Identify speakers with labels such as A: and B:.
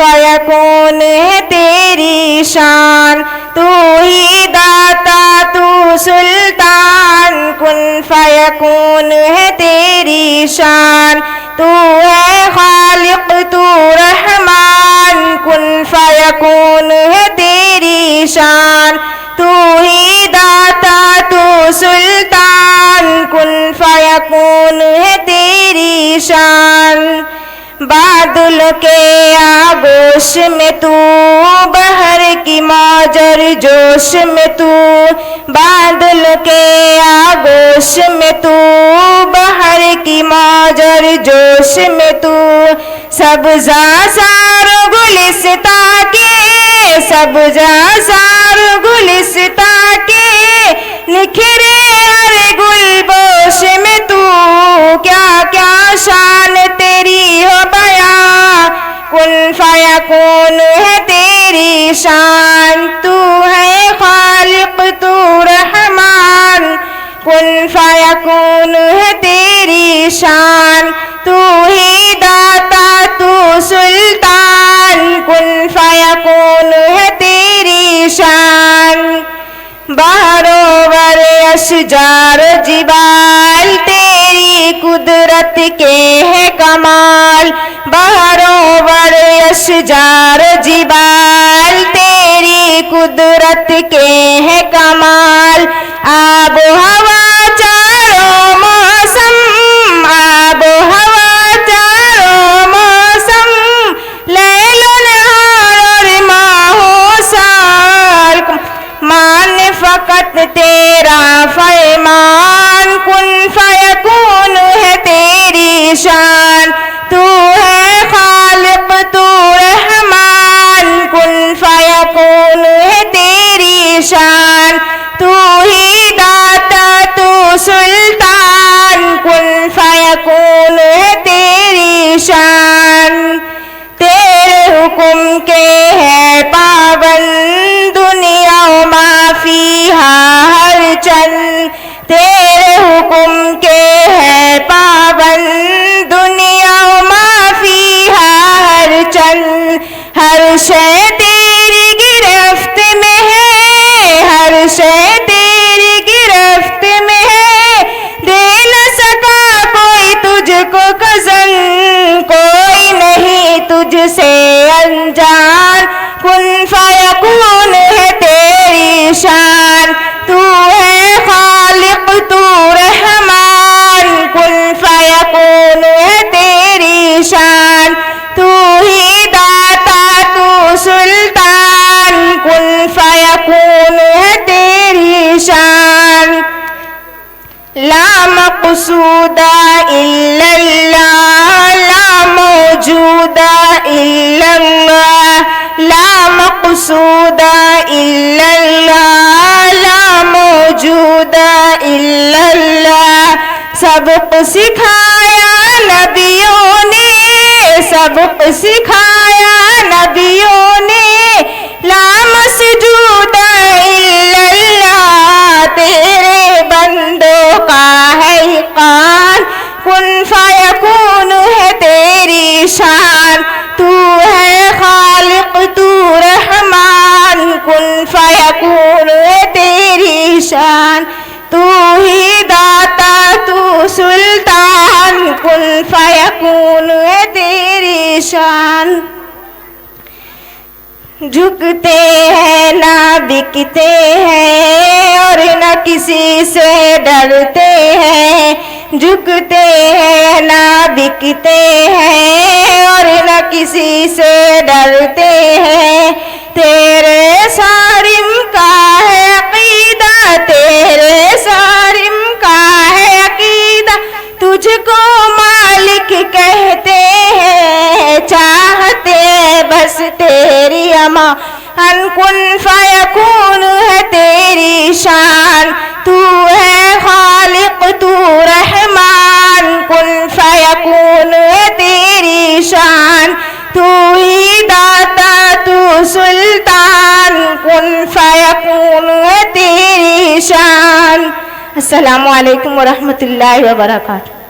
A: फयकून है तेरी शान। तू ही दाता तू सुल्तान, कुन फयकून है तेरी शान। तू है खालिक तू रहमान, कुन फयकून है तेरी शान। तू ही दाता तू सुल्तान, कुन फयकून है तेरी शान। बादल के आगोश में तू, बहर की मौजर जोश में तू। बादल के आगोश में तू, बहर की मौजर जोश में तू। सब्ज़ा सार गुलिस्ता के, सब्ज़ा सार गुलिस्ता के, निखरे हर गुलबोश में तू। क्या क्या शान तेरी हो बया, कुन फयकून है तेरी शान। तू है खालिक तू रहमान, कुन फयकून है तेरी शान। तू ही दाता तू सुल्तान, कुन फयकून है तेरी शान। बहरों वर अशजार जिबाल, तेरी कुदरत के है कमाल। बहरों वर अशजार जिबाल, तेरी कुदरत के है कमाल। आबो हवा चारों मौसम, आबो हवा चारों मौसम, लैलो नहार और माहो साल। मान फकत तेरा फरमान, कुन फयकून है तेरी शान। तू है खालिक तू रहमान, कुन फयकून है तेरी शान। तू ही दाता तू सुल्तान, कुन फयकून है तेरी शान। तेरे हुक्म के है पाबंद दुनिया माफिहा हर चंद। तेरे हुक्म के है पाबंद दुनिया माफिहा हर चंद। हर शय तेरी गिरफ्त में है, हर शय तेरी गिरफ्त में है। दे न सका कोई तुझको कज़न, कोई नहीं तुझसे अनजान, कुन फयकून है तेरी शान। तू है खालिक तू रहमान, कुन फयकून है तेरी शान। तू ही दाता तू सुल्तान, कुन फयकून है तेरी शान। ला मक़सूदा इल्लल्लाह, ला मौजूदा इल्लल्लाह। ला मक़सूदा इल्लल्लाह, ला मौजूदा इल्लल्लाह। सबक सिखाया नबियों ने, सबक सिखाया नबियों ने। ला मसजूदा इल्लल्लाह, तेरे बंदों का है कान, कुन फयकून है तेरी शान। तू है खालिक तू रहमान, कुन फयकून है तेरी शान। तू ही दाता तू सुल्तान, कुन फयकून है तेरी शान। झुकते हैं ना बिकते हैं, और न किसी से डरते हैं। झुकते हैं ना बिकते हैं, और न किसी से डरते हैं। तेरे सारिम का है अकीदा, तेरे सारिम का है अकीदा। तुझको मालिक कहते हैं, चाहते बस तेरी अमान, कुन फयकून है तेरी शान। तू है खालिक तू रहमान, कुन फयकून है तेरी शान। तू ही दाता तू सुल्तान, कुन फयकून है तेरी शान। अस्सलामु अलैकुम व रहमतुल्लाहि व बरकातुहू।